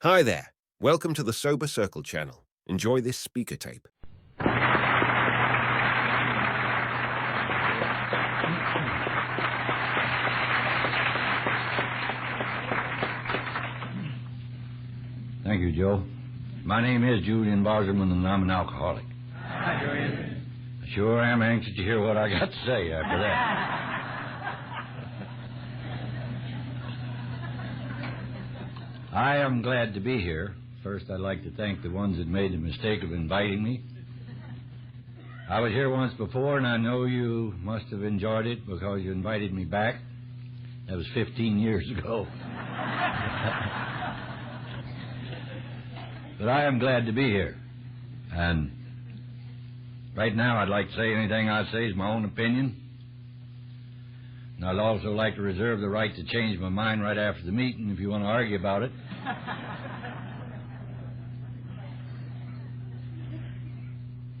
Hi there. Welcome to the Sober Circle channel. Enjoy this speaker tape. Thank you, Joe. My name is Julian Bauserman, and I'm an alcoholic. Hi, Julian. I sure am anxious to hear what I got to say after that. I am glad to be here. First, I'd like to thank the ones that made the mistake of inviting me. I was here once before, and I know you must have enjoyed it because you invited me back. That was 15 years ago. But I am glad to be here. And right now, I'd like to say anything I say is my own opinion. And I'd also like to reserve the right to change my mind right after the meeting if you want to argue about it.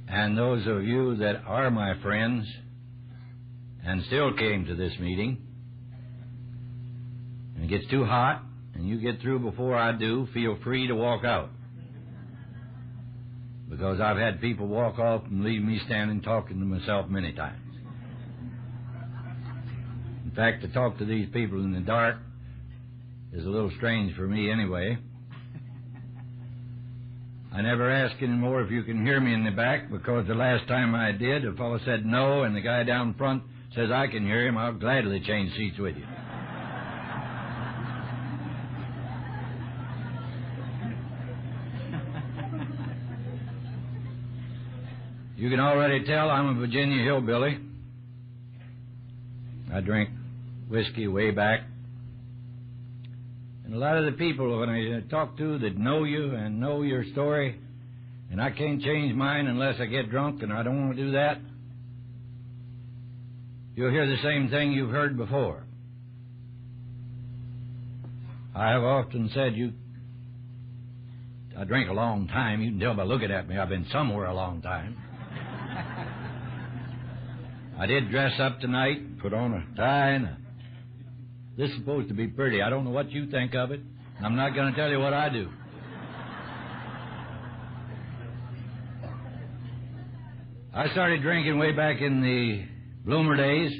And those of you that are my friends and still came to this meeting, and it gets too hot and you get through before I do, feel free to walk out. Because I've had people walk off and leave me standing talking to myself many times. In fact, to talk to these people in the dark is a little strange for me anyway. I never ask anymore if you can hear me in the back, because the last time I did, a fellow said no, and the guy down front says I can hear him. I'll gladly change seats with you. You can already tell I'm a Virginia hillbilly. I drink whiskey way back. And a lot of the people when I talk to that know you and know your story, and I can't change mine unless I get drunk, and I don't want to do that, you'll hear the same thing you've heard before. I have often said I drink a long time. You can tell by looking at me I've been somewhere a long time. I did dress up tonight, put on a tie, and this is supposed to be pretty. I don't know what you think of it. I'm not going to tell you what I do. I started drinking way back in the bloomer days.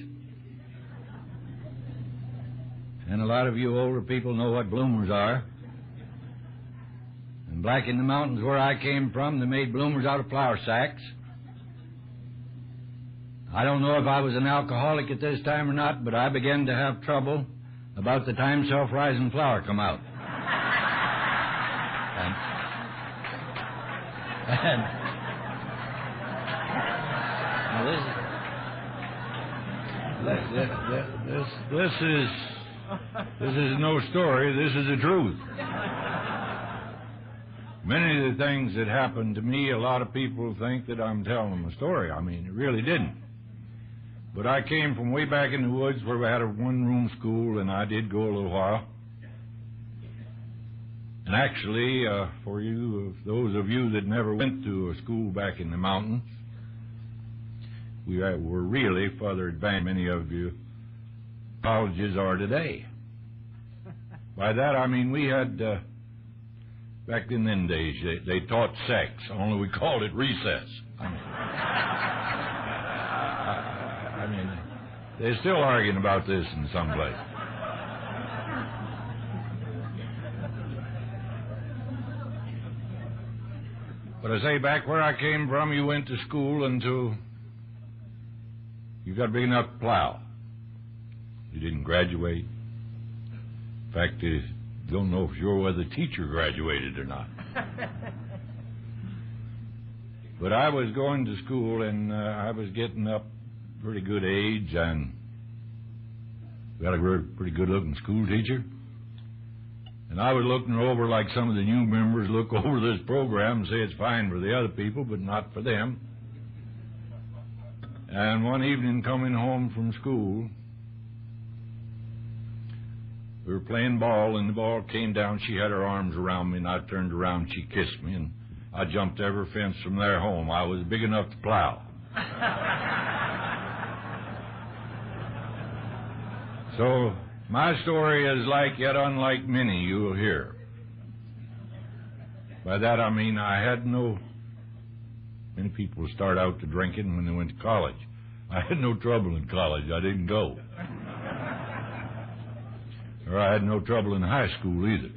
And a lot of you older people know what bloomers are. And back in the mountains where I came from, they made bloomers out of flour sacks. I don't know if I was an alcoholic at this time or not, but I began to have trouble about the time self-rising flour come out. And this is no story. This is the truth. Many of the things that happened to me, a lot of people think that I'm telling them a story. I mean, it really didn't. But I came from way back in the woods where we had a one-room school, and I did go a little while. And actually, for you, those of you that never went to a school back in the mountains, we were really further advanced than many of you colleges are today. By that I mean we had, back in them days, they taught sex, only we called it recess. I mean, they're still arguing about this in some place. But I say, back where I came from, you went to school until you got big enough to plow. You didn't graduate. In fact, you don't know for sure whether the teacher graduated or not. But I was going to school, and I was getting up pretty good age, and got a pretty good-looking school teacher. And I was looking her over like some of the new members look over this program and say it's fine for the other people, but not for them. And one evening coming home from school, we were playing ball, and the ball came down. She had her arms around me, and I turned around, and she kissed me, and I jumped every fence from there home. I was big enough to plow. So my story is like, yet unlike many you will hear. By that I mean I had no... Many people start out to drinking when they went to college. I had no trouble in college. I didn't go. Or I had no trouble in high school either.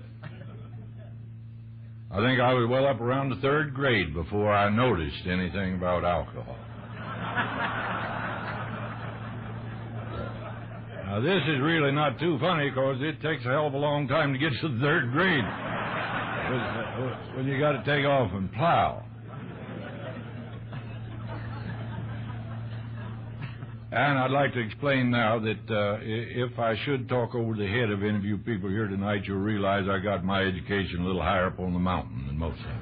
I think I was well up around the 3rd grade before I noticed anything about alcohol. Now, this is really not too funny because it takes a hell of a long time to get to the 3rd grade when you got to take off and plow. And I'd like to explain now that if I should talk over the head of any of you people here tonight, you'll realize I got my education a little higher up on the mountain than most of them.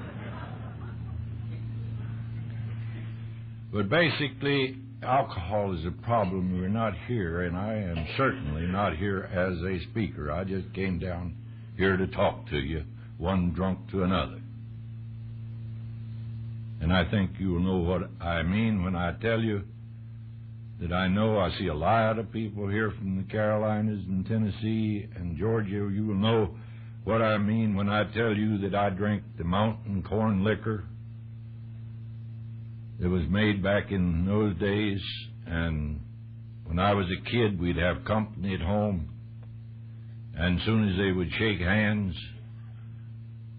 But basically, alcohol is a problem. We're not here, and I am certainly not here as a speaker. I just came down here to talk to you, one drunk to another. And I think you will know what I mean when I tell you that I know I see a lot of people here from the Carolinas and Tennessee and Georgia. You will know what I mean when I tell you that I drink the mountain corn liquor that was made back in those days. And when I was a kid, we'd have company at home, and as soon as they would shake hands,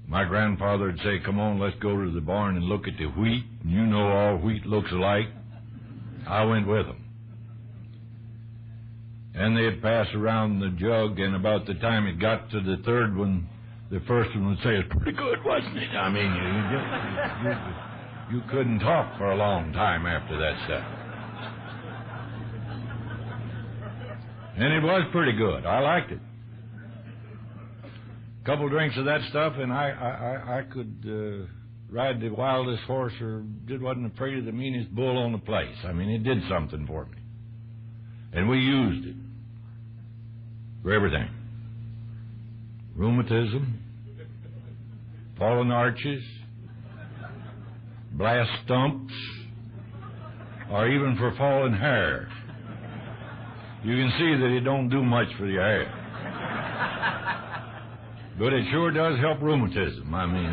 my grandfather would say, "Come on, let's go to the barn and look at the wheat. And you know all wheat looks alike." I went with them. And they'd pass around the jug, and about the time it got to the 3rd one, the first one would say, "It's pretty good, wasn't it?" I mean, you couldn't talk for a long time after that stuff. And it was pretty good. I liked it. A couple drinks of that stuff, and I could ride the wildest horse or wasn't afraid of the meanest bull on the place. I mean, it did something for me. And we used it for everything. Rheumatism, fallen arches, blast stumps, or even for fallen hair. You can see that it don't do much for your hair. But it sure does help rheumatism. I mean,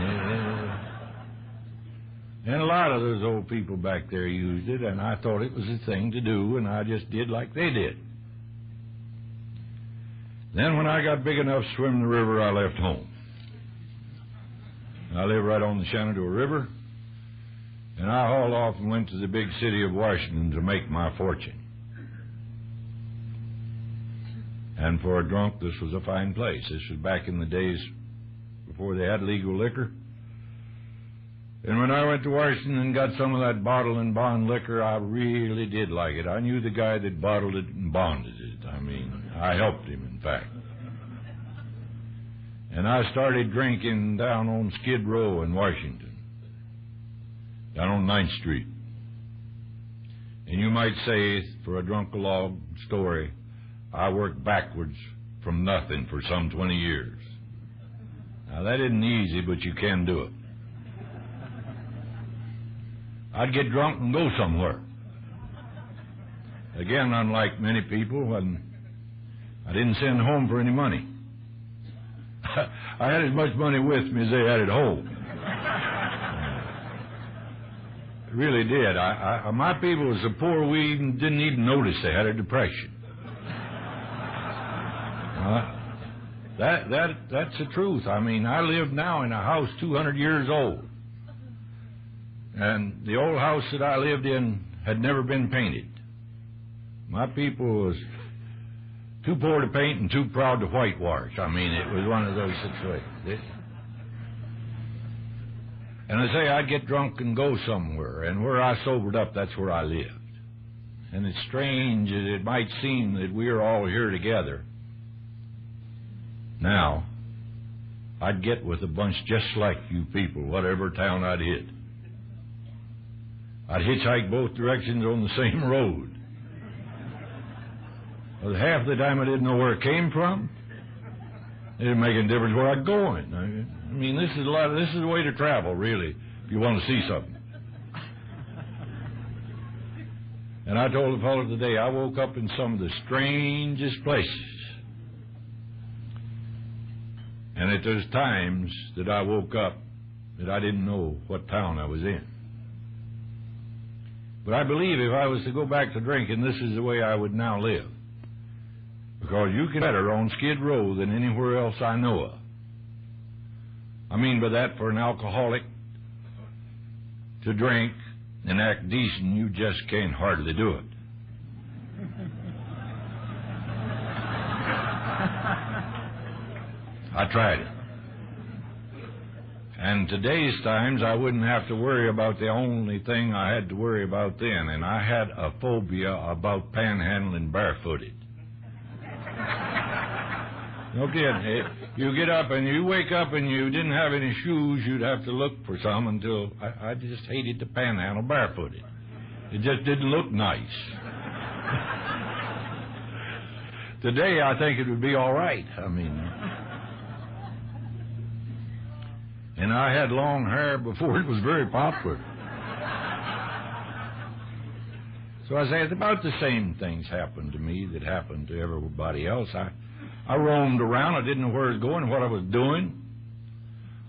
and a lot of those old people back there used it, and I thought it was a thing to do, and I just did like they did. Then when I got big enough to swim the river, I left home. I live right on the Shenandoah River, and I hauled off and went to the big city of Washington to make my fortune. And for a drunk, this was a fine place. This was back in the days before they had legal liquor. And when I went to Washington and got some of that bottle and bond liquor, I really did like it. I knew the guy that bottled it and bonded it. I mean, I helped him, in fact. And I started drinking down on Skid Row in Washington, down on 9th Street. And you might say, for a drunk-along story, I worked backwards from nothing for some 20 years. Now, that isn't easy, but you can do it. I'd get drunk and go somewhere. Again, unlike many people, I didn't send home for any money. I had as much money with me as they had at home. I really did. My people were so poor we didn't even notice they had a depression. That's the truth. I mean, I live now in a house 200 years old. And the old house that I lived in had never been painted. My people was too poor to paint and too proud to whitewash. I mean, it was one of those situations. And I say I'd get drunk and go somewhere, and where I sobered up, that's where I lived. And it's strange as it might seem that we are all here together. Now, I'd get with a bunch just like you people, whatever town I'd hit. I'd hitchhike both directions on the same road. Well, half the time I didn't know where it came from. It didn't make any difference where I'd going. I mean, this is the way to travel, really, if you want to see something. And I told the fellow today, I woke up in some of the strangest places. And at those times that I woke up, that I didn't know what town I was in. But I believe if I was to go back to drinking, this is the way I would now live. Because you can better on Skid Row than anywhere else I know of. I mean by that, for an alcoholic to drink and act decent, you just can't hardly do it. I tried it. And today's times, I wouldn't have to worry about the only thing I had to worry about then, and I had a phobia about panhandling barefooted. No kidding. You get up and you wake up and you didn't have any shoes, you'd have to look for some until I just hated to panhandle barefooted. It just didn't look nice. Today, I think it would be all right. I mean, and I had long hair before it was very popular. So I say, it's about the same things happened to me that happened to everybody else. I roamed around. I didn't know where I was going, what I was doing.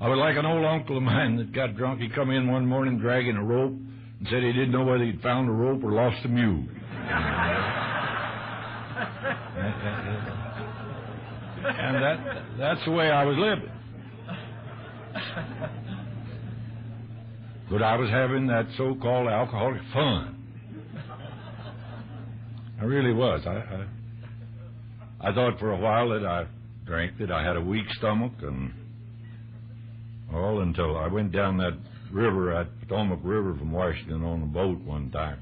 I was like an old uncle of mine that got drunk. He come in one morning dragging a rope and said he didn't know whether he'd found a rope or lost a mule. And that's the way I was living. But I was having that so-called alcoholic fun. I really was. I thought for a while that I drank, that I had a weak stomach, and all until I went down that river, at Potomac River from Washington on a boat one time.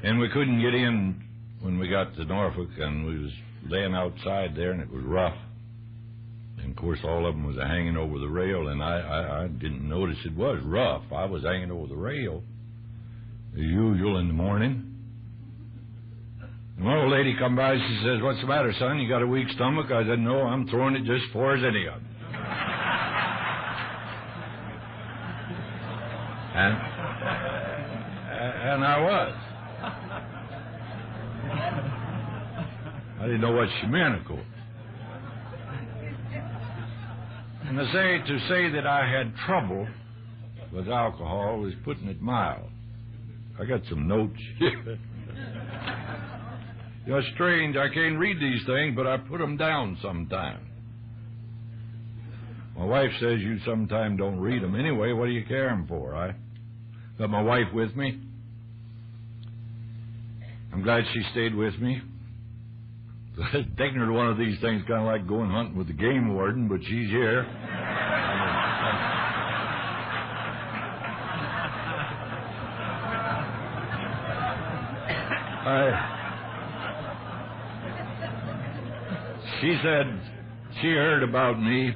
And we couldn't get in when we got to Norfolk, and we was laying outside there, and it was rough. And, of course, all of them was hanging over the rail, and I didn't notice it was rough. I was hanging over the rail, as usual, in the morning. And one old lady come by, she says, "What's the matter, son? You got a weak stomach?" I said, "No, I'm throwing it just as far as any of them." And I was. I didn't know what she meant, of course. And to say that I had trouble with alcohol was putting it mild. I got some notes. You know, it's strange. I can't read these things, but I put them down sometime. My wife says you sometime don't read them. Anyway, what do you care them for? I got my wife with me. I'm glad she stayed with me. Taking her to one of these things kind of like going hunting with the game warden, but she's here. She said she heard about me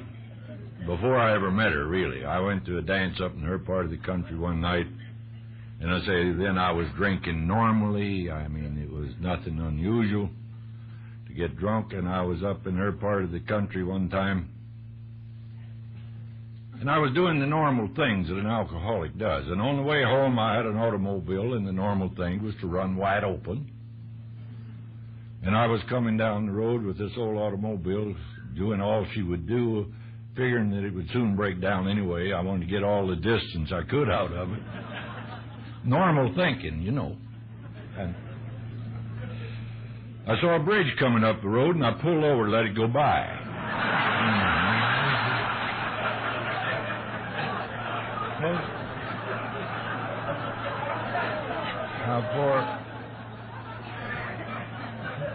before I ever met her, really. I went to a dance up in her part of the country one night, and I say then I was drinking normally. I mean, it was nothing unusual to get drunk, and I was up in her part of the country one time, and I was doing the normal things that an alcoholic does. And on the way home, I had an automobile, and the normal thing was to run wide open. And I was coming down the road with this old automobile, doing all she would do, figuring that it would soon break down anyway. I wanted to get all the distance I could out of it. Normal thinking, you know. And I saw a bridge coming up the road, and I pulled over to let it go by.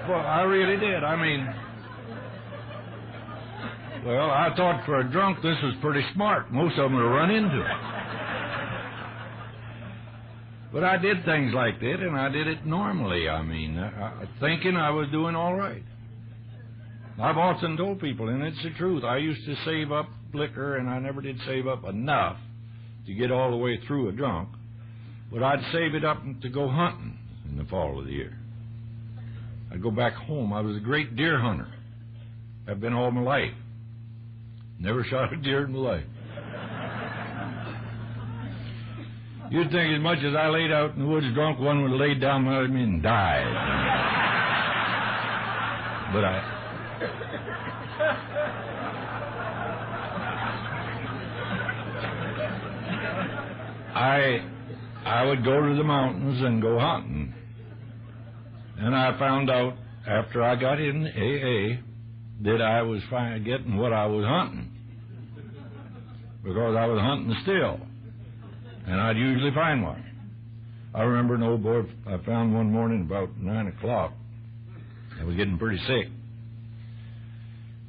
Well, I really did. I mean, well, I thought for a drunk this was pretty smart. Most of them would run into it. But I did things like that, and I did it normally. I mean, thinking I was doing all right. I've often told people, and it's the truth, I used to save up liquor, and I never did save up enough to get all the way through a drunk. But I'd save it up to go hunting in the fall of the year. I'd go back home. I was a great deer hunter. I've been all my life. Never shot a deer in my life. You'd think as much as I laid out in the woods drunk, one would have laid down by me and died. But I would go to the mountains and go hunting. And I found out after I got in AA that I was getting what I was hunting, because I was hunting still, and I'd usually find one. I remember an old boy I found one morning about 9 o'clock. I was getting pretty sick,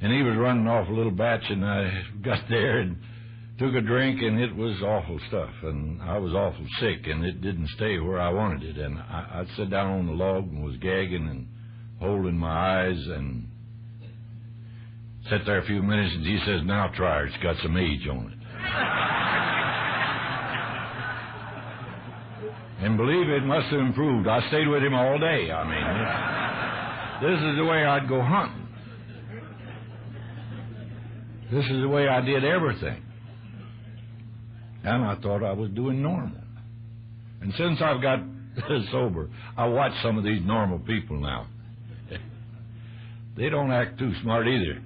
and he was running off a little batch, and I got there and took a drink, and it was awful stuff, and I was awful sick, and it didn't stay where I wanted it, and I sat down on the log and was gagging and holding my eyes and sat there a few minutes, and he says, "Now try her, it's got some age on it." And believe it must have improved. I stayed with him all day. I mean, this is the way I'd go hunting. This is the way I did everything. And I thought I was doing normal. And since I've got sober, I watch some of these normal people now. They don't act too smart either.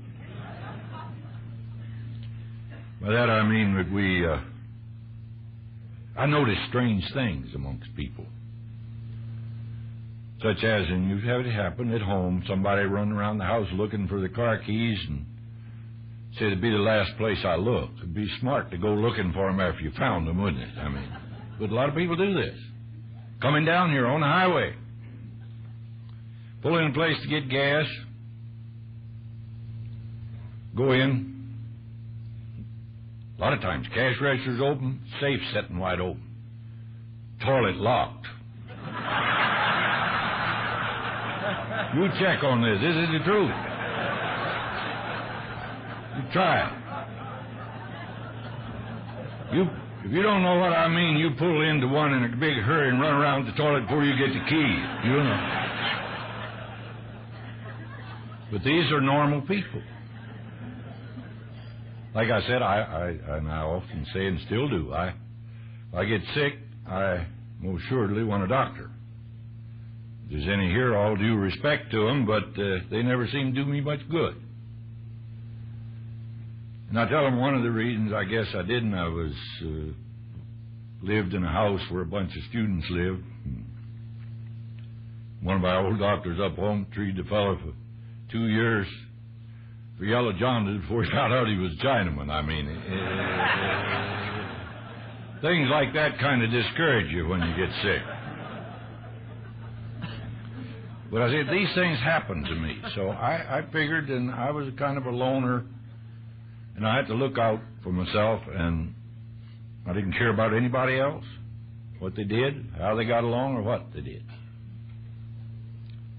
By that I mean that I notice strange things amongst people. Such as, and you've had it happen at home, somebody running around the house looking for the car keys and say it'd be the last place I look. It'd be smart to go looking for them after you found them, wouldn't it? I mean, but a lot of people do this. Coming down here on the highway, pull in a place to get gas, go in. A lot of times, cash register's open, safe sitting wide open, toilet locked. You check on this. This is the truth. You try it. If you don't know what I mean, you pull into one in a big hurry and run around the toilet before you get the key. You know. But these are normal people. Like I said, I often say and still do, if I get sick, I most surely want a doctor. If there's any here, all due respect to them, but they never seem to do me much good. And I tell them one of the reasons I guess I didn't, I was lived in a house where a bunch of students lived. One of our old doctors up home treated the fellow for 2 years for yellow jaundice before he found out he was a Chinaman. I mean, things like that kind of discourage you when you get sick. But I said, these things happen to me. So I figured, and I was kind of a loner, and I had to look out for myself, and I didn't care about anybody else, what they did, how they got along, or what they did.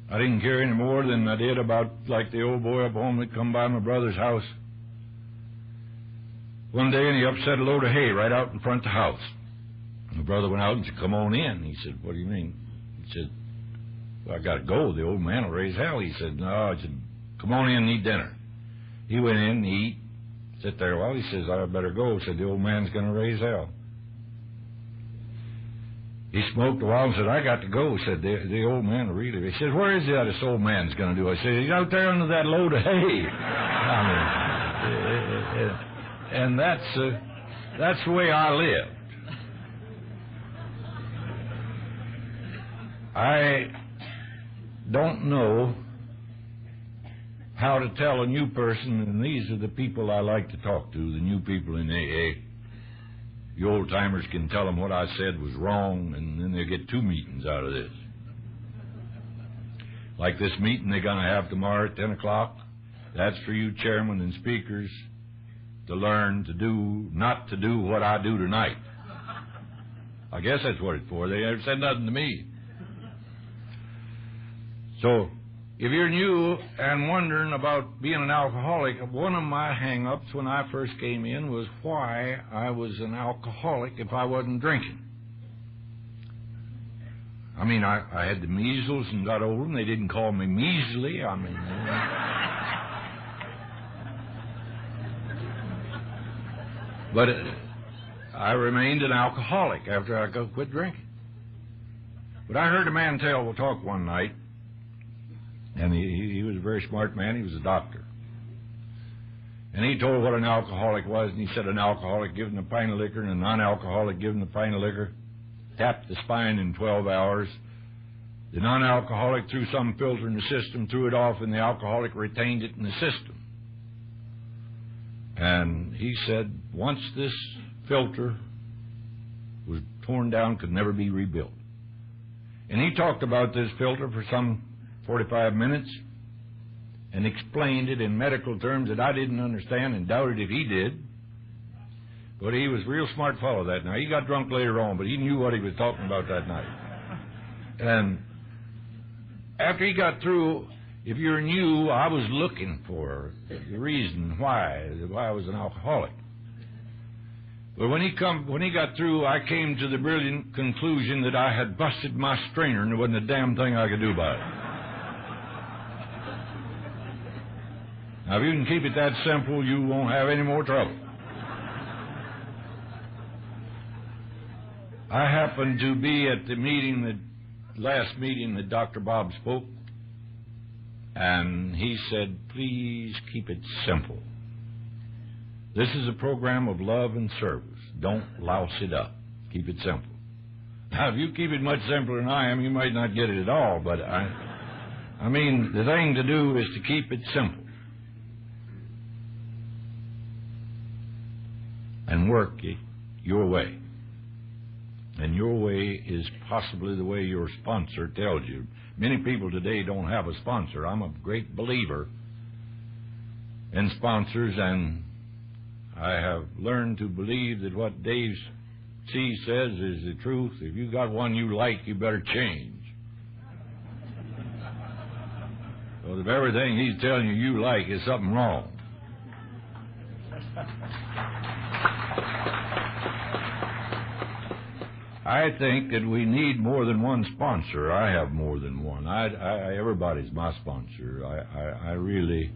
I didn't care any more than I did about, like, the old boy up home that come by my brother's house one day, and he upset a load of hay right out in front of the house. My brother went out and said, "Come on in." He said, "What do you mean?" He said, "Well, I got to go. The old man will raise hell." He said, "No." I said, "Come on in and eat dinner." He went in and eat. Sit there a while. He says, "I better go." Said, "The old man's going to raise hell." He smoked a while and said, "I got to go." Said, the old man really. He said, "Where is that this old man's going to do?" I said, "He's out there under that load of hay." And that's the way I lived. I don't know how to tell a new person, and these are the people I like to talk to, the new people in AA. The old-timers can tell them what I said was wrong, and then they get 2 meetings out of this. Like this meeting they're going to have tomorrow at 10 o'clock. That's for you chairmen and speakers to learn to do, not to do what I do tonight. I guess that's what it's for. They never said nothing to me. So, if you're new and wondering about being an alcoholic, one of my hang-ups when I first came in was why I was an alcoholic if I wasn't drinking. I mean, I had the measles and got over them. They didn't call me measly. I mean... But I remained an alcoholic after I quit drinking. But I heard a man talk one night, and he was a very smart man. He was a doctor. And he told what an alcoholic was, and he said an alcoholic given a pint of liquor and a non-alcoholic given a pint of liquor tapped the spine in 12 hours. The non-alcoholic threw some filter in the system, threw it off, and the alcoholic retained it in the system. And he said once this filter was torn down, could never be rebuilt. And he talked about this filter for some 45 minutes and explained it in medical terms that I didn't understand and doubted if he did. But he was a real smart fellow that night. He got drunk later on, but he knew what he was talking about that night. And after he got through, if you're new, I was looking for the reason why I was an alcoholic. But when he got through, I came to the brilliant conclusion that I had busted my strainer and there wasn't a damn thing I could do about it. Now, if you can keep it that simple, you won't have any more trouble. I happened to be at the last meeting that Dr. Bob spoke, and he said, please keep it simple. This is a program of love and service. Don't louse it up. Keep it simple. Now, if you keep it much simpler than I am, you might not get it at all, but I mean, the thing to do is to keep it simple. And work it your way. And your way is possibly the way your sponsor tells you. Many people today don't have a sponsor. I'm a great believer in sponsors, and I have learned to believe that what Dave C. says is the truth. If you got one you like, you better change. So if everything he's telling you like is something wrong. I think that we need more than one sponsor. I have more than one. Everybody's my sponsor. I really,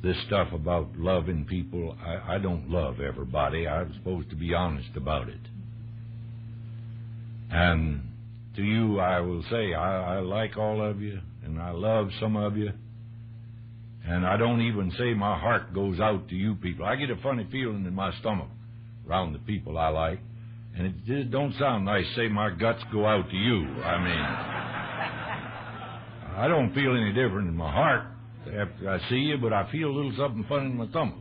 this stuff about loving people, I don't love everybody. I'm supposed to be honest about it. And to you, I will say, I like all of you, and I love some of you. And I don't even say my heart goes out to you people. I get a funny feeling in my stomach around the people I like. And it don't sound nice to say my guts go out to you. I mean, I don't feel any different in my heart after I see you, but I feel a little something funny in my stomach.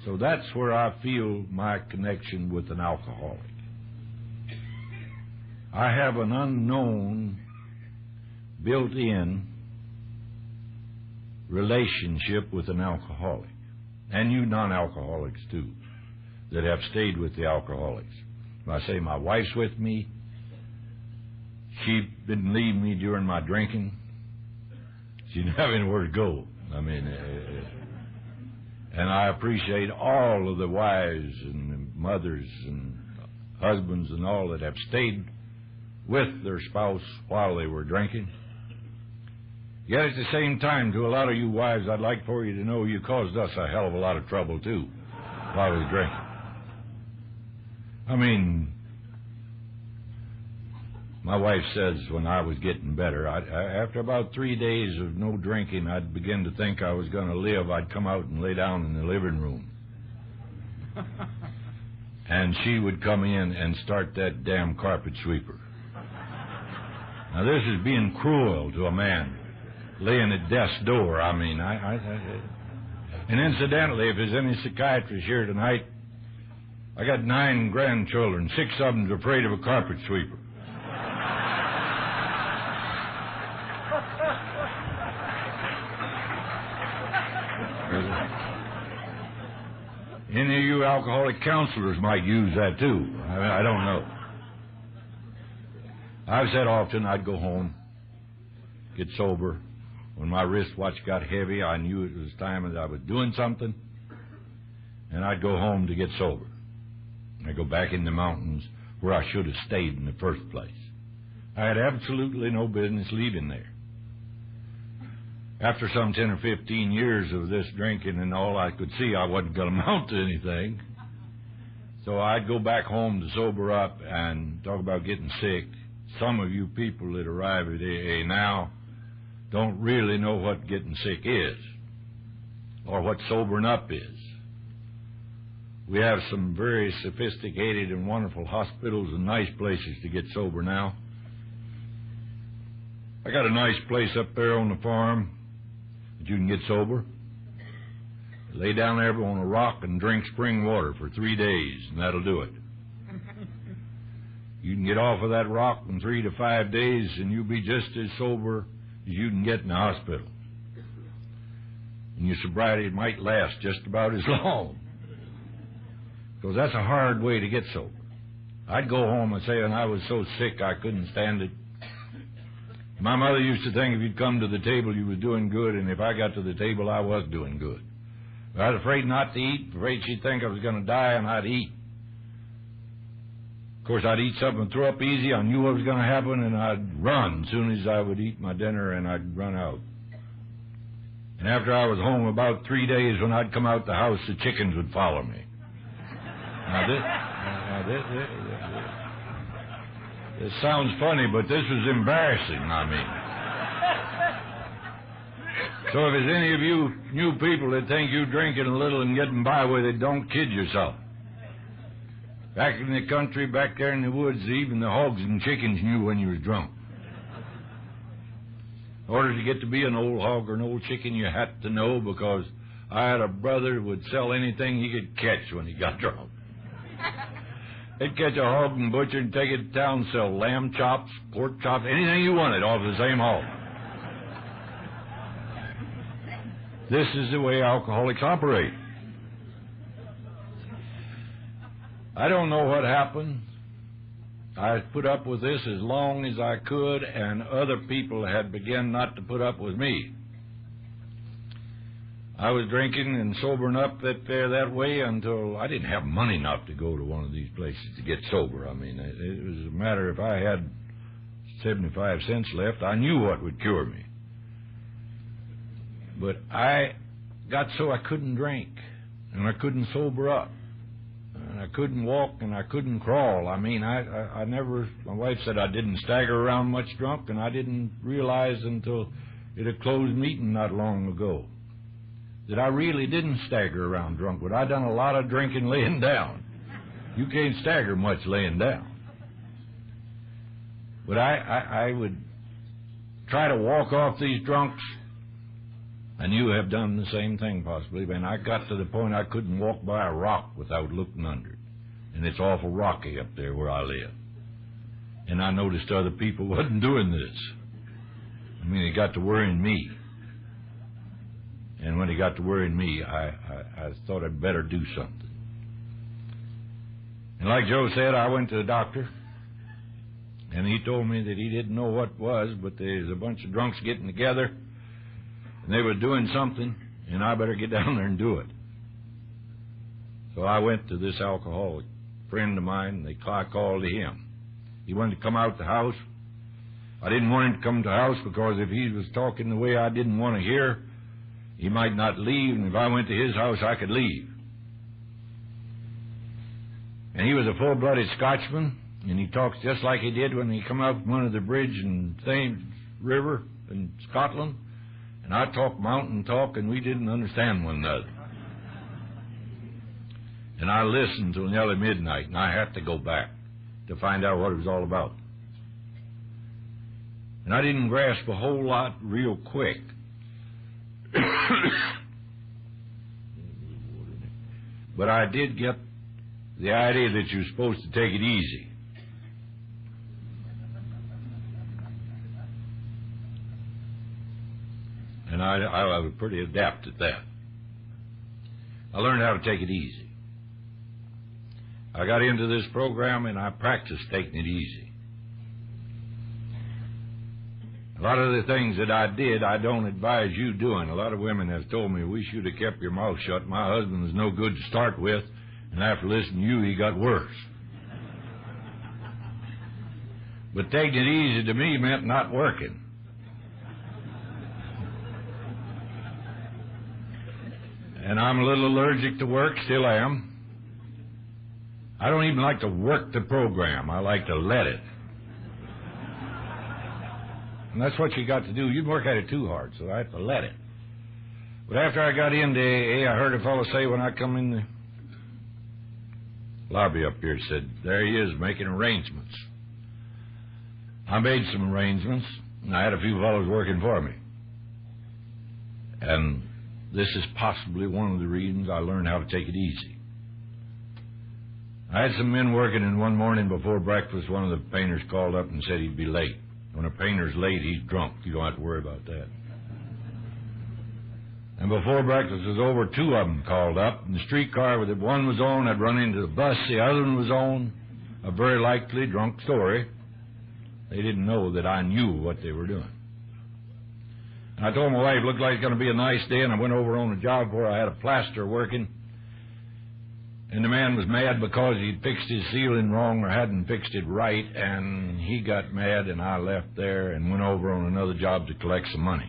So that's where I feel my connection with an alcoholic. I have an unknown, built-in relationship with an alcoholic, and you non-alcoholics too, that have stayed with the alcoholics. I say my wife's with me. She didn't leave me during my drinking. She didn't have anywhere to go. I mean, and I appreciate all of the wives and the mothers and husbands and all that have stayed with their spouse while they were drinking. Yet at the same time, to a lot of you wives, I'd like for you to know you caused us a hell of a lot of trouble too while we were drinking. I mean, my wife says when I was getting better, after about 3 days of no drinking, I'd begin to think I was going to live. I'd come out and lay down in the living room. And she would come in and start that damn carpet sweeper. Now, this is being cruel to a man, laying at death's door. I mean, and incidentally, if there's any psychiatrist here tonight, I got 9 grandchildren. 6 of them's afraid of a carpet sweeper. Any of you alcoholic counselors might use that too. I don't know. I've said often I'd go home, get sober. When my wristwatch got heavy, I knew it was time that I was doing something, and I'd go home to get sober. I'd go back in the mountains where I should have stayed in the first place. I had absolutely no business leaving there. After some 10 or 15 years of this drinking and all, I could see I wasn't going to amount to anything. So I'd go back home to sober up and talk about getting sick. Some of you people that arrive at AA now don't really know what getting sick is. or what sobering up is. We have some very sophisticated and wonderful hospitals and nice places to get sober now. I got a nice place up there on the farm that you can get sober. Lay down there on a rock and drink spring water for 3 days, and that'll do it. You can get off of that rock in 3 to 5 days, and you'll be just as sober as you can get in the hospital. And your sobriety might last just about as long, because that's a hard way to get sober. I'd go home and say, and I was so sick I couldn't stand it. My mother used to think if you'd come to the table, you was doing good, and if I got to the table, I was doing good. But I was afraid not to eat, afraid she'd think I was going to die, and I'd eat. Of course, I'd eat something and throw up easy. I knew what was going to happen, and I'd run as soon as I would eat my dinner, and I'd run out. And after I was home about 3 days, when I'd come out the house, the chickens would follow me. Now this sounds funny, but this was embarrassing, I mean. So if there's any of you new people that think you drinking a little and getting by with it, don't kid yourself. Back in the country, back there in the woods, even the hogs and chickens knew when you was drunk. In order to get to be an old hog or an old chicken, you had to know, because I had a brother who would sell anything he could catch when he got drunk. He'd catch a hog and butcher and take it to town, sell lamb chops, pork chops, anything you wanted off the same hog. This is the way alcoholics operate. I don't know what happened. I put up with this as long as I could, and other people had begun not to put up with me. I was drinking and sobering up that way until I didn't have money enough to go to one of these places to get sober. I mean, it was a matter, if I had 75 cents left, I knew what would cure me. But I got so I couldn't drink, and I couldn't sober up, and I couldn't walk, and I couldn't crawl. I mean, I never, my wife said I didn't stagger around much drunk, and I didn't realize until it had closed meeting not long ago that I really didn't stagger around drunk, but I done a lot of drinking laying down. You can't stagger much laying down. But I would try to walk off these drunks, and you have done the same thing possibly, and I got to the point I couldn't walk by a rock without looking under it. And it's awful rocky up there where I live. And I noticed other people wasn't doing this. I mean, it got to worrying me. And when it got to worrying me, I thought I'd better do something. And like Joe said, I went to the doctor, and he told me that he didn't know what it was, but there's a bunch of drunks getting together, and they were doing something, and I better get down there and do it. So I went to this alcoholic friend of mine, and I called to him. He wanted to come out the house. I didn't want him to come to the house, because if he was talking the way I didn't want to hear, he might not leave, and if I went to his house, I could leave. And he was a full-blooded Scotchman, and he talks just like he did when he come out from under the bridge in Thames River in Scotland. And I talked mountain talk, and we didn't understand one another. And I listened till nearly midnight, and I had to go back to find out what it was all about. And I didn't grasp a whole lot real quick. But I did get the idea that you're supposed to take it easy. And I was pretty adept at that. I learned how to take it easy. I got into this program, and I practiced taking it easy. A lot of the things that I did, I don't advise you doing. A lot of women have told me, wish you'd have kept your mouth shut. My husband was no good to start with, and after listening to you, he got worse. But taking it easy to me meant not working. And I'm a little allergic to work, still am. I don't even like to work the program. I like to let it. And that's what you got to do. You'd work at it too hard, so I have to let it. But after I got into AA, I heard a fellow say when I come in the lobby up here, said, there he is making arrangements. I made some arrangements, and I had a few fellows working for me. And this is possibly one of the reasons I learned how to take it easy. I had some men working, and one morning before breakfast, one of the painters called up and said he'd be late. When a painter's late, he's drunk. You don't have to worry about that. And before breakfast was over, two of them called up, and the streetcar that one was on had run into the bus the other one was on. A very likely drunk story. They didn't know that I knew what they were doing. And I told my wife it looked like it was going to be a nice day, and I went over on a job where I had a plaster working. And the man was mad because he'd fixed his ceiling wrong or hadn't fixed it right, and he got mad, and I left there and went over on another job to collect some money.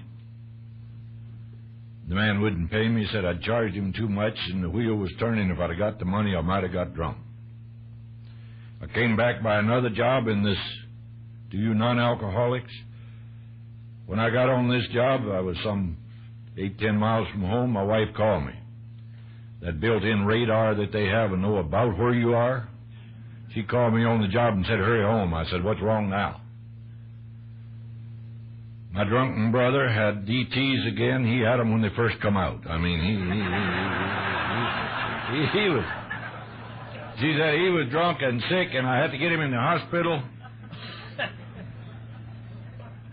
The man wouldn't pay me. He said I'd charged him too much, and the wheel was turning. If I'd have got the money, I might have got drunk. I came back by another job in this, to you non-alcoholics. When I got on this job, I was some 8-10 miles from home. My wife called me. That built-in radar that they have and know about where you are. She called me on the job and said, hurry home. I said, what's wrong now? My drunken brother had DTs again. He had them when they first come out. I mean, he was... She said he was drunk and sick, and I had to get him in the hospital.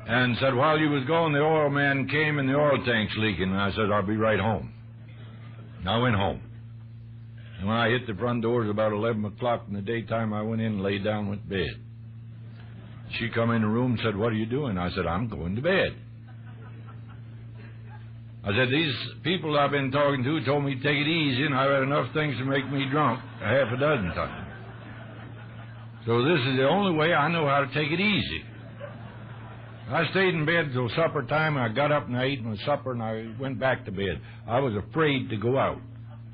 And said, while you was gone, the oil man came and the oil tank's leaking. And I said, I'll be right home. And I went home. And when I hit the front doors about 11 o'clock in the daytime, I went in and laid down and went to bed. She come in the room and said, what are you doing? I said, I'm going to bed. I said, these people I've been talking to told me to take it easy, and I've had enough things to make me drunk a half a dozen times. So this is the only way I know how to take it easy. I stayed in bed till supper time, and I got up and I ate my supper, and I went back to bed. I was afraid to go out.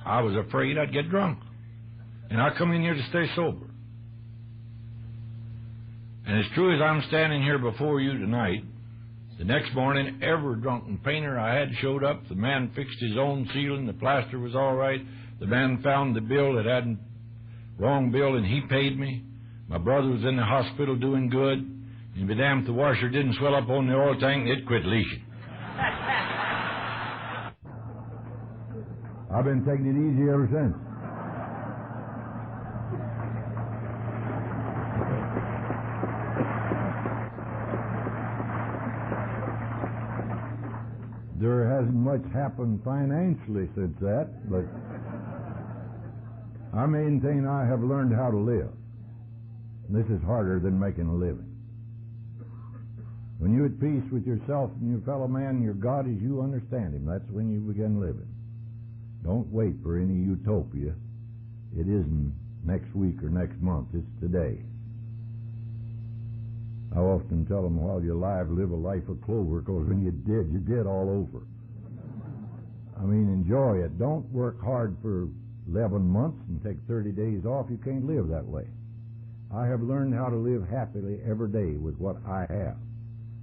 I was afraid I'd get drunk. And I come in here to stay sober. And as true as I'm standing here before you tonight, the next morning, every drunken painter I had showed up. The man fixed his own ceiling. The plaster was all right. The man found the bill that had wrong bill, and he paid me. My brother was in the hospital doing good. And be damned if the washer didn't swell up on the oil tank, it quit leaking. I've been taking it easy ever since. There hasn't much happened financially since that, but I maintain I have learned how to live. This is harder than making a living. When you're at peace with yourself and your fellow man and your God as you understand him, that's when you begin living. Don't wait for any utopia. It isn't next week or next month. It's today. I often tell them, while you're alive, live a life of clover, because when you're dead all over. I mean, enjoy it. Don't work hard for 11 months and take 30 days off. You can't live that way. I have learned how to live happily every day with what I have.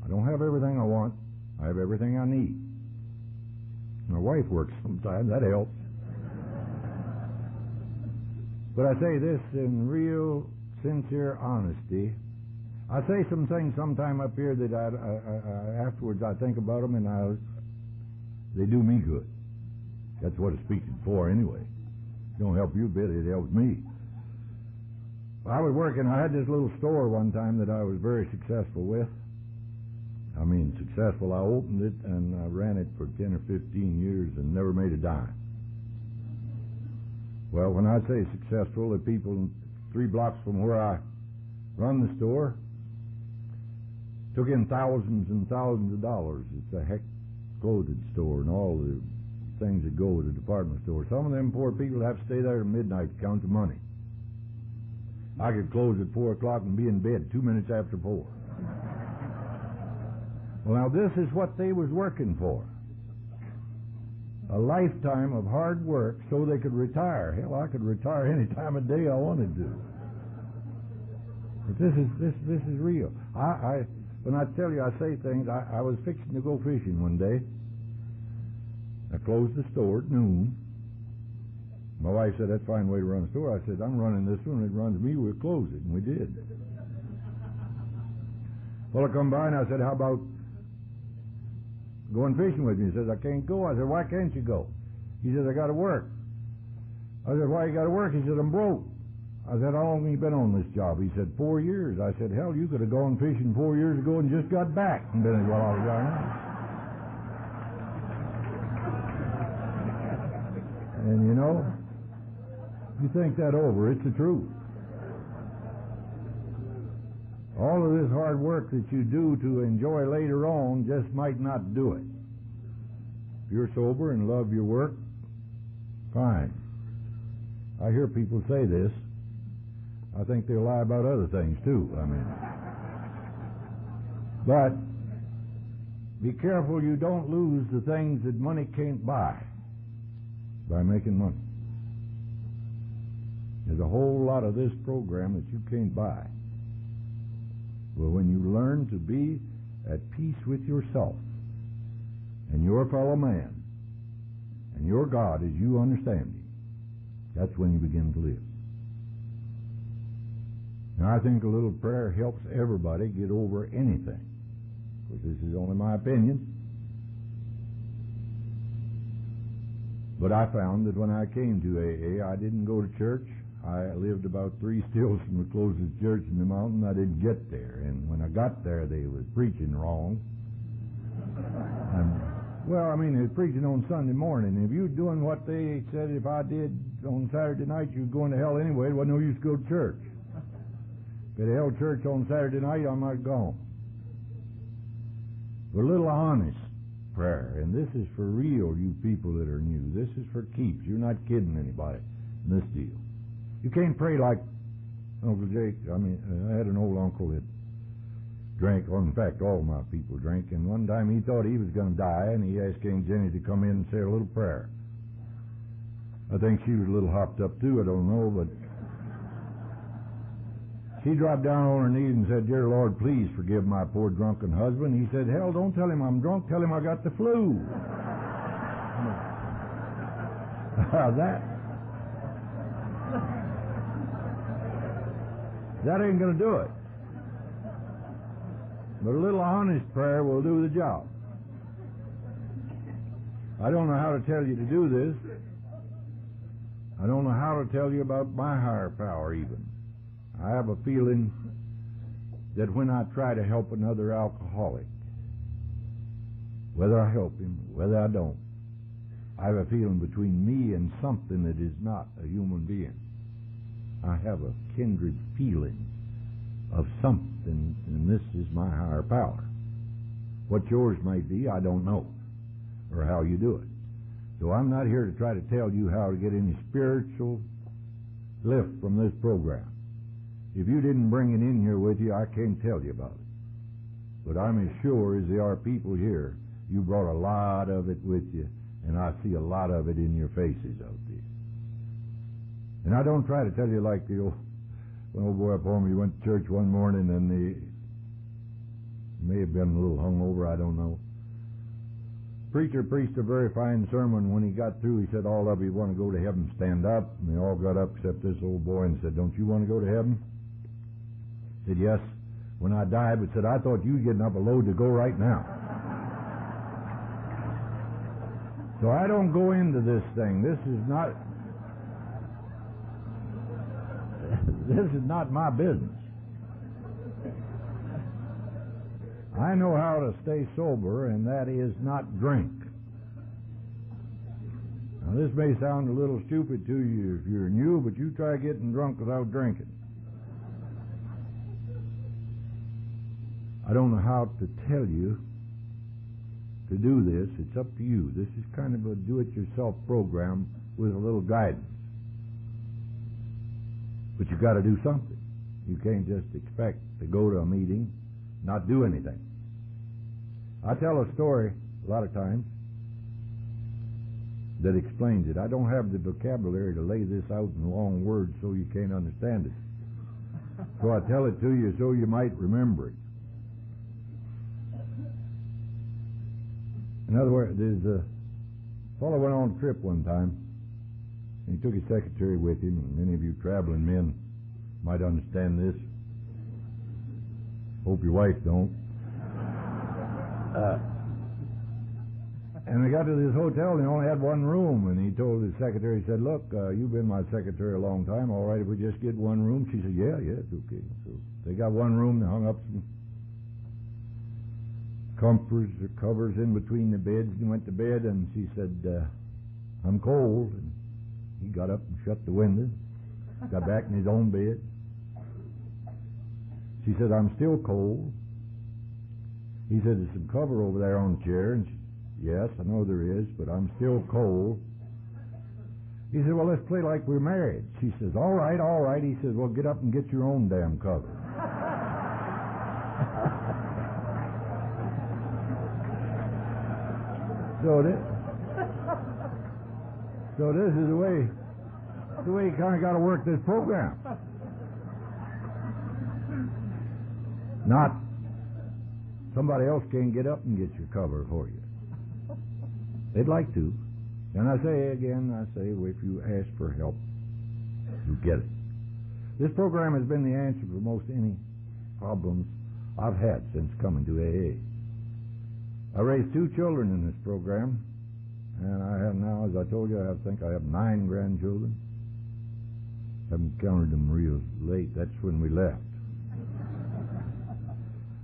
I don't have everything I want. I have everything I need. My wife works sometimes. That helps. But I say this in real, sincere honesty. I say some things sometime up here that I afterwards I think about them, and they do me good. That's what it's speaking for anyway. It don't help you a bit. It helps me. I was working. I had this little store one time that I was very successful with. I mean, successful. I opened it and I ran it for 10 or 15 years and never made a dime. Well, when I say successful, the people 3 blocks from where I run the store took in thousands and thousands of dollars. It's a heck clothing store and all the things that go with a department store. Some of them poor people have to stay there till midnight to count the money. I could close at 4 o'clock and be in bed 2 minutes after 4. Well, now this is what they was working for. A lifetime of hard work so they could retire. Hell, I could retire any time of day I wanted to. But this is real. When I tell you I say things, I was fixing to go fishing one day. I closed the store at noon. My wife said, that's a fine way to run a store. I said, I'm running this one. It runs me. We'll close it. And we did. Well, I come by and I said, how about going fishing with me? He says, I can't go. I said, why can't you go? He says, I got to work. I said, why you got to work? He said, I'm broke. I said, how long have you been on this job? He said, 4 years. I said, hell, you could have gone fishing 4 years ago and just got back and been as well off as I am. And you know, you think that over, it's the truth. All of this hard work that you do to enjoy later on just might not do it. If you're sober and love your work, fine. I hear people say this. I think they'll lie about other things too. But be careful you don't lose the things that money can't buy by making money. There's a whole lot of this program that you can't buy. Well, when you learn to be at peace with yourself and your fellow man and your God as you understand him, that's when you begin to live. Now, I think a little prayer helps everybody get over anything. Of course, this is only my opinion. But I found that when I came to AA, I didn't go to church. I lived about 3 stills from the closest church in the mountain. I didn't get there. And when I got there, they was preaching wrong. They was preaching on Sunday morning. If you were doing what they said if I did on Saturday night, you were going to hell anyway. It wasn't no use to go to church. If they held church on Saturday night, I might go home. A little honest prayer, and this is for real, you people that are new. This is for keeps. You're not kidding anybody in this deal. You can't pray like Uncle Jake. I had an old uncle that drank. Well, in fact, all my people drank. And one time he thought he was going to die, and he asked King Jenny to come in and say a little prayer. I think she was a little hopped up too. I don't know, but she dropped down on her knees and said, "Dear Lord, please forgive my poor drunken husband." He said, "Hell, don't tell him I'm drunk. Tell him I got the flu." That ain't going to do it. But a little honest prayer will do the job. I don't know how to tell you to do this. I don't know how to tell you about my higher power even. I have a feeling that when I try to help another alcoholic, whether I help him, whether I don't, I have a feeling between me and something that is not a human being. I have a kindred feeling of something, and this is my higher power. What yours might be, I don't know, or how you do it. So I'm not here to try to tell you how to get any spiritual lift from this program. If you didn't bring it in here with you, I can't tell you about it. But I'm as sure as there are people here, you brought a lot of it with you, and I see a lot of it in your faces out there. And I don't try to tell you like the old boy up home. He went to church one morning, and he may have been a little hungover, I don't know. Preacher preached a very fine sermon. When he got through, he said, "All of you want to go to heaven, stand up." And they all got up except this old boy and said, "Don't you want to go to heaven?" He said, "Yes, when I die," but said, "I thought you were getting up a load to go right now." So I don't go into this thing. This is not my business. I know how to stay sober, and that is not drink. Now, this may sound a little stupid to you if you're new, but you try getting drunk without drinking. I don't know how to tell you to do this. It's up to you. This is kind of a do-it-yourself program with a little guidance. But you've got to do something. You can't just expect to go to a meeting, not do anything. I tell a story a lot of times that explains it. I don't have the vocabulary to lay this out in long words so you can't understand it. So I tell it to you so you might remember it. In other words, there's A fellow went on a trip one time, and he took his secretary with him, and many of you traveling men might understand this. Hope your wife don't. And they got to this hotel, and they only had one room, and he told his secretary, he said, look, you've been my secretary a long time, all right, if we just get one room? She said, yeah, it's okay. So they got one room, they hung up some comforters or covers in between the beds, and went to bed, and she said, I'm cold. And he got up and shut the window, got back in his own bed. She said, I'm still cold. He said, there's some cover over there on the chair, and she, yes, I know there is, but I'm still cold. He said, well, let's play like we're married. She says, all right. He says, well, get up and get your own damn cover. So this is the way you kind of got to work this program. Not somebody else can get up and get your cover for you. They'd like to. And I say again, if you ask for help, you get it. This program has been the answer for most any problems I've had since coming to AA. I raised 2 children in this program, and I have now, as I told you, I think I have 9 grandchildren. Haven't counted them real late. That's when we left.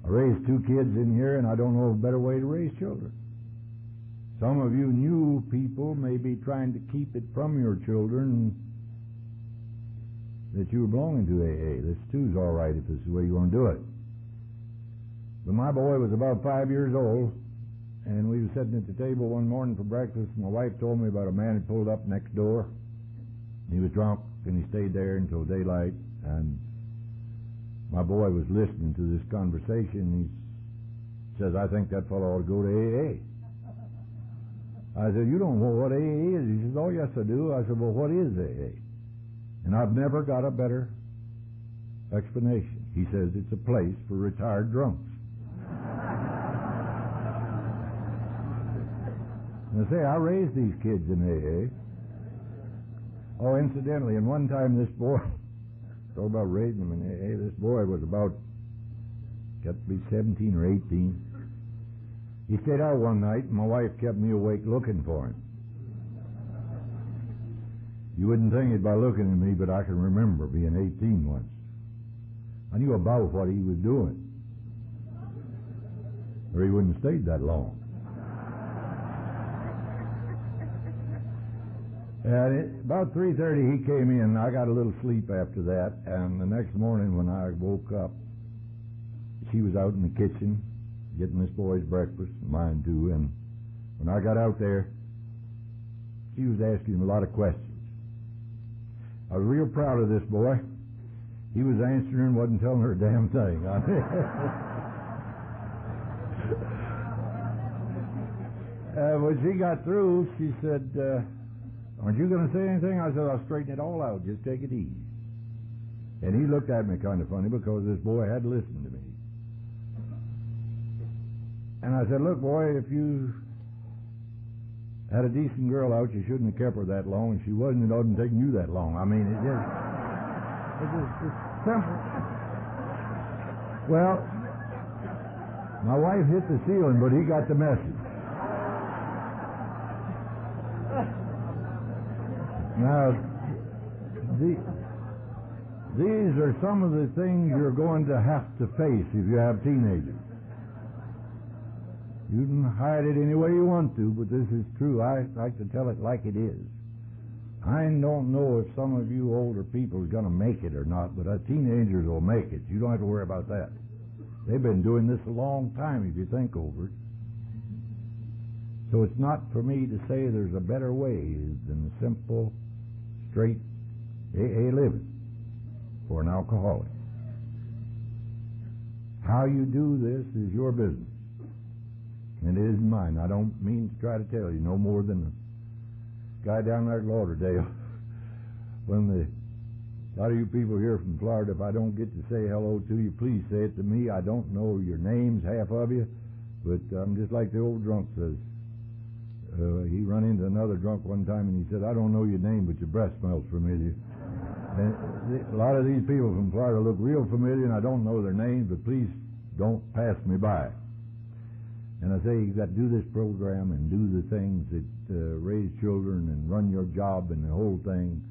I raised 2 kids in here, and I don't know of a better way to raise children. Some of you new people may be trying to keep it from your children that you were belonging to AA. This too's all right if this is the way you want to do it. But my boy was about 5 years old, and we were sitting at the table one morning for breakfast, and my wife told me about a man who pulled up next door. He was drunk, and he stayed there until daylight, and my boy was listening to this conversation. He says, I think that fellow ought to go to AA. I said, you don't know what AA is? He says, oh, yes, I do. I said, well, what is AA? And I've never got a better explanation. He says, it's a place for retired drunks. And I say, I raised these kids in AA. Oh, incidentally, and one time this boy, talk about raising them in AA, this boy was about, got to be 17 or 18. He stayed out one night, and my wife kept me awake looking for him. You wouldn't think it by looking at me, but I can remember being 18 once. I knew about what he was doing, or he wouldn't have stayed that long. And about 3:30 he came in. I got a little sleep after that, and the next morning when I woke up, she was out in the kitchen getting this boy's breakfast, and mine too, and when I got out there, she was asking him a lot of questions. I was real proud of this boy. He was answering, wasn't telling her a damn thing. When she got through, she said, aren't you going to say anything? I said, I'll straighten it all out. Just take it easy. And he looked at me kind of funny because this boy had listened to me. And I said, look, boy, if you had a decent girl out, you shouldn't have kept her that long, and she wasn't, it oughtn't taken you that long. I mean, it's simple. Well, my wife hit the ceiling, but he got the message. Now, these are some of the things you're going to have to face if you have teenagers. You can hide it any way you want to, but this is true. I like to tell it like it is. I don't know if some of you older people are going to make it or not, but our teenagers will make it. You don't have to worry about that. They've been doing this a long time if you think over it. So it's not for me to say there's a better way than the simple, straight AA living for an alcoholic. How you do this is your business. And it isn't mine. I don't mean to try to tell you no more than the guy down there at Lauderdale. When a lot of you people here from Florida, if I don't get to say hello to you, please say it to me. I don't know your names, half of you, but I'm just like the old drunk says. He run into another drunk one time, and he said, "I don't know your name, but your breath smells familiar." And a lot of these people from Florida look real familiar, and I don't know their names, but please don't pass me by. And I say, you got to do this program and do the things that raise children and run your job and the whole thing.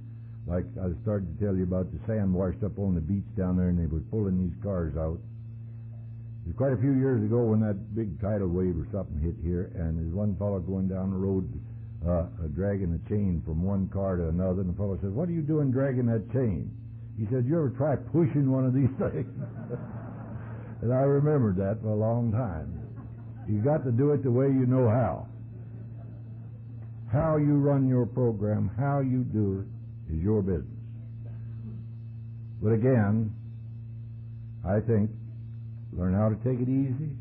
Like I started to tell you about the sand washed up on the beach down there, and they were pulling these cars out. It was quite a few years ago when that big tidal wave or something hit here, and there's one fellow going down the road dragging a chain from one car to another, and the fellow said, "What are you doing dragging that chain?" He said, "You ever try pushing one of these things?" And I remembered that for a long time. You got to do it the way you know how. How you run your program, how you do it, is your business. But again, I think learn how to take it easy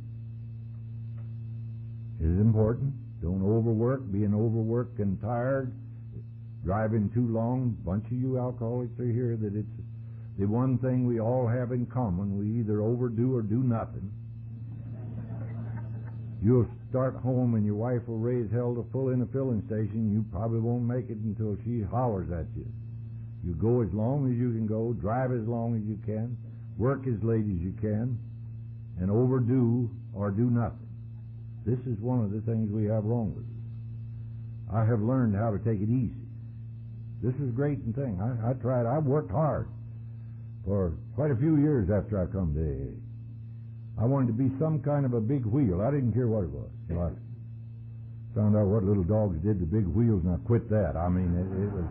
is important. Don't overwork. Being overworked and tired, driving too long. A bunch of you alcoholics are here that it's the one thing we all have in common. We either overdo or do nothing. You'll start home and your wife will raise hell to pull in a filling station. You probably won't make it until she hollers at you. You go as long as you can go, drive as long as you can, work as late as you can, and overdo or do nothing. This is one of the things we have wrong with us. I have learned how to take it easy. This is a great thing. I tried. I worked hard for quite a few years after I come to AA. I wanted to be some kind of a big wheel. I didn't care what it was. So I found out what little dogs did to big wheels, and I quit that. I mean, it was...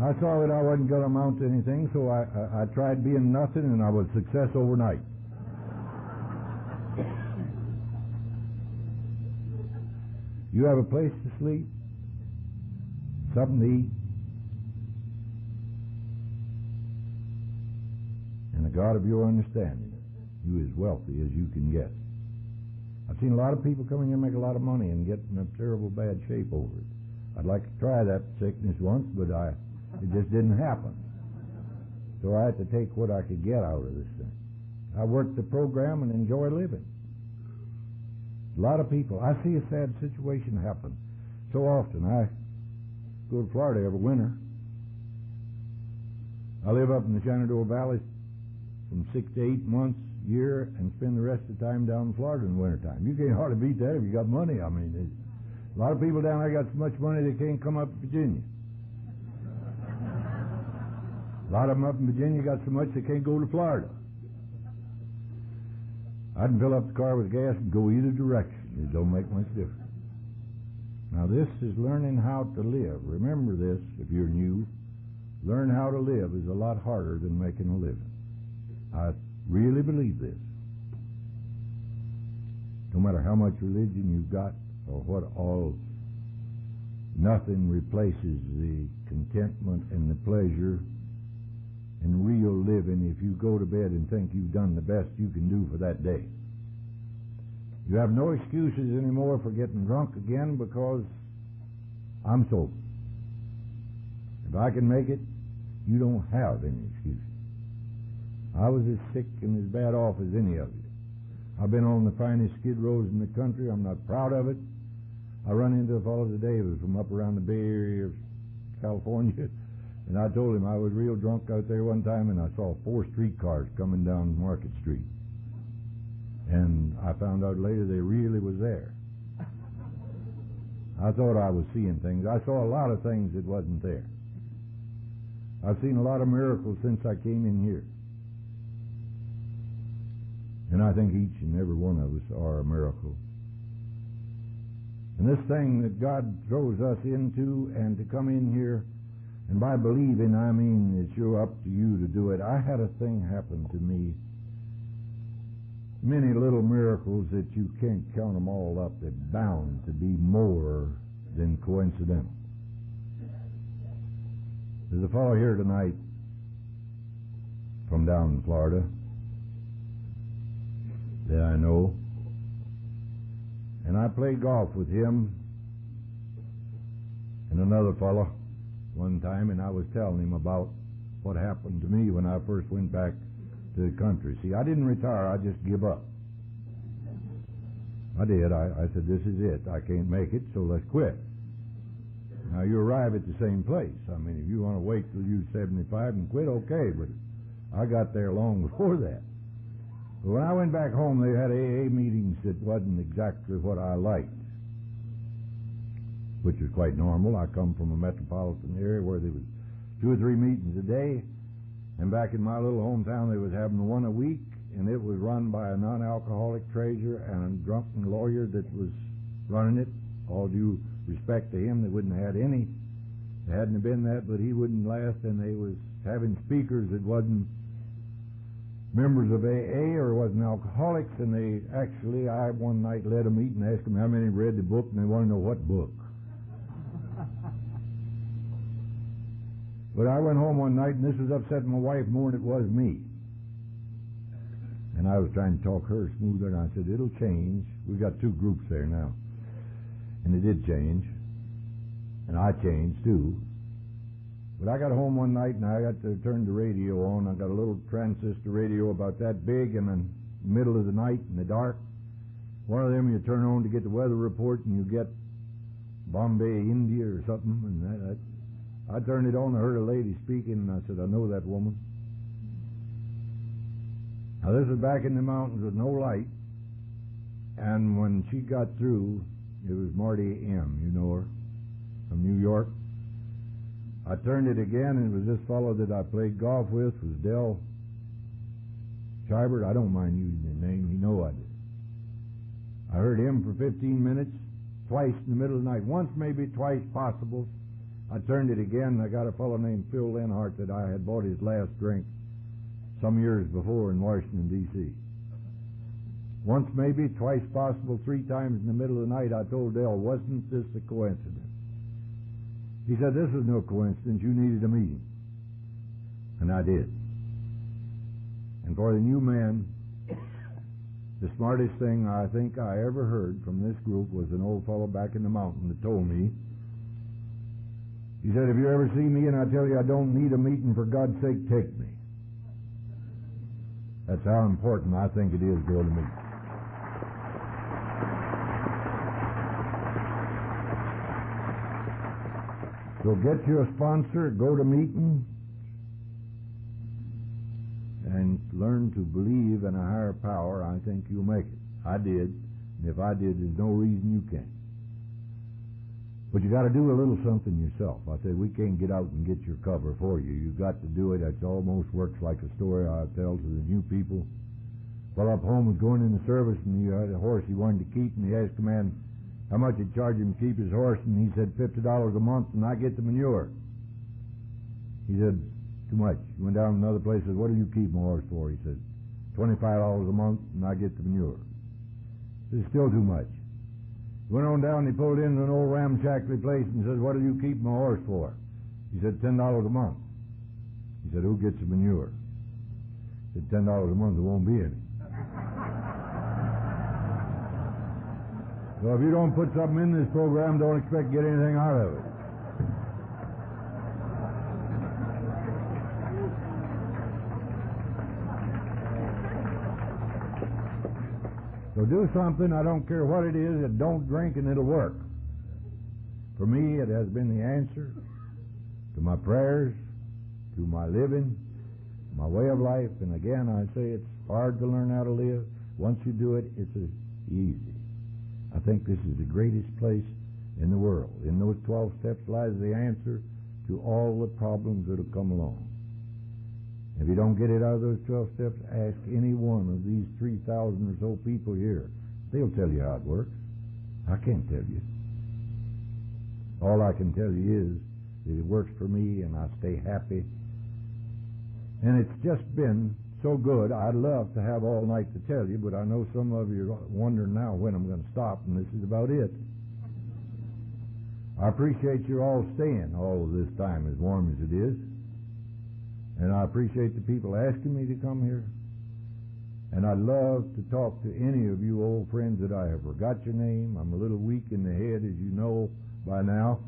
I saw that I wasn't going to amount to anything, so I tried being nothing, and I was a success overnight. You have a place to sleep, something to eat, and a God of your understanding, you as wealthy as you can get. I've seen a lot of people come in here and make a lot of money and get in a terrible bad shape over it. I'd like to try that sickness once, but it just didn't happen. So I had to take what I could get out of this thing. I worked the program and enjoy living. A lot of people, I see a sad situation happen so often. I go to Florida every winter. I live up in the Shenandoah Valley from 6 to 8 months a year and spend the rest of the time down in Florida in the wintertime. You can't hardly beat that if you got money. I mean, a lot of people down there got so much money they can't come up to Virginia. A lot of them up in Virginia got so much they can't go to Florida. I can fill up the car with gas and go either direction. It don't make much difference. Now this is learning how to live. Remember this, if you're new. Learn how to live is a lot harder than making a living. I really believe this. No matter how much religion you've got or what all, nothing replaces the contentment and the pleasure and real living if you go to bed and think you've done the best you can do for that day. You have no excuses anymore for getting drunk again because I'm sober. If I can make it, you don't have any excuses. I was as sick and as bad off as any of you. I've been on the finest skid rows in the country. I'm not proud of it. I run into a fellow today who was from up around the Bay Area of California. And I told him I was real drunk out there one time, and I saw 4 streetcars coming down Market Street. And I found out later they really was there. I thought I was seeing things. I saw a lot of things that wasn't there. I've seen a lot of miracles since I came in here. And I think each and every one of us are a miracle. And this thing that God throws us into, and to come in here, and by believing, I mean it's up to you to do it. I had a thing happen to me. Many little miracles that you can't count them all up. They're bound to be more than coincidental. There's a fellow here tonight from down in Florida that I know. And I played golf with him and another fellow one time, and I was telling him about what happened to me when I first went back to the country. See, I didn't retire, I just give up. I did. I said, this is it. I can't make it, so let's quit. Now, you arrive at the same place. I mean, if you want to wait till you're 75 and quit, okay, but I got there long before that. But when I went back home, they had AA meetings that wasn't exactly what I liked, which is quite normal. I come from a metropolitan area where there was 2 or 3 meetings a day, and back in my little hometown, they was having one a week, and it was run by a non-alcoholic treasurer and a drunken lawyer that was running it. All due respect to him, they wouldn't have had any. It hadn't have been that, but he wouldn't last, and they was having speakers that wasn't members of AA or wasn't alcoholics, and they actually, I one night led a meeting and asked them how many read the book, and they want to know what book. But I went home one night, and this was upsetting my wife more than it was me. And I was trying to talk her smoother, and I said, it'll change. We've got 2 groups there now. And it did change. And I changed, too. But I got home one night, and I got to turn the radio on. I got a little transistor radio about that big, and in the middle of the night, in the dark, one of them you turn on to get the weather report, and you get Bombay, India, or something. And I turned it on, I heard a lady speaking, and I said, I know that woman. Now, this was back in the mountains with no light, and when she got through, it was Marty M., you know her, from New York. I turned it again, and it was this fellow that I played golf with, was Del Chibert. I don't mind using his name, you know I did. I heard him for 15 minutes, twice in the middle of the night, once maybe twice possible. I turned it again, and I got a fellow named Phil Lenhart that I had bought his last drink some years before in Washington, D.C. Once maybe, twice possible, 3 times in the middle of the night, I told Dale, wasn't this a coincidence? He said, this is no coincidence, you needed a meeting. And I did. And for the new man, the smartest thing I think I ever heard from this group was an old fellow back in the mountain that told me, he said, if you ever see me and I tell you I don't need a meeting, for God's sake, take me. That's how important I think it is to go to meetings. So get you a sponsor, go to meetings, and learn to believe in a higher power. I think you'll make it. I did. And if I did, there's no reason you can't. But you got to do a little something yourself. I say we can't get out and get your cover for you. You've got to do it. It almost works like a story I tell to the new people. Well, up home was going in the service, and he had a horse he wanted to keep, and he asked the man how much he'd charge him to keep his horse, and he said $50 a month, and I get the manure. He said, too much. He went down to another place and said, what do you keep my horse for? He said, $25 a month, and I get the manure. He said, still too much. He went on down and he pulled into an old ramshackly place and said, what do you keep my horse for? He said, $10 a month. He said, who gets the manure? He said, $10 a month, there won't be any. So if you don't put something in this program, don't expect to get anything out of it. So do something, I don't care what it is, and don't drink and it'll work. For me, it has been the answer to my prayers, to my living, my way of life. And again, I say it's hard to learn how to live. Once you do it, it's easy. I think this is the greatest place in the world. In those 12 steps lies the answer to all the problems that will come along. If you don't get it out of those 12 steps, ask any one of these 3,000 or so people here. They'll tell you how it works. I can't tell you. All I can tell you is that it works for me and I stay happy. And it's just been so good. I'd love to have all night to tell you, but I know some of you are wondering now when I'm going to stop, and this is about it. I appreciate you all staying all of this time, as warm as it is. And I appreciate the people asking me to come here. And I'd love to talk to any of you old friends that I have forgot your name. I'm a little weak in the head, as you know by now.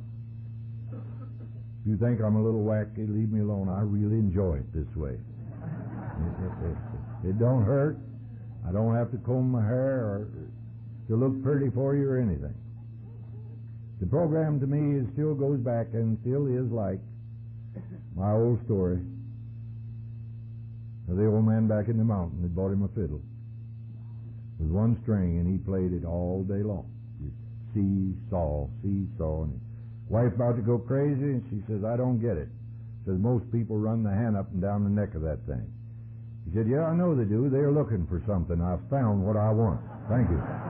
If you think I'm a little wacky, leave me alone. I really enjoy it this way. It don't hurt. I don't have to comb my hair or to look pretty for you or anything. The program to me still goes back and still is like my old story of the old man back in the mountain that bought him a fiddle with one string, and he played it all day long. See-saw, see-saw, and his wife about to go crazy, and she says, I don't get it. Says, most people run the hand up and down the neck of that thing. He said, yeah, I know they do. They're looking for something. I've found what I want. Thank you.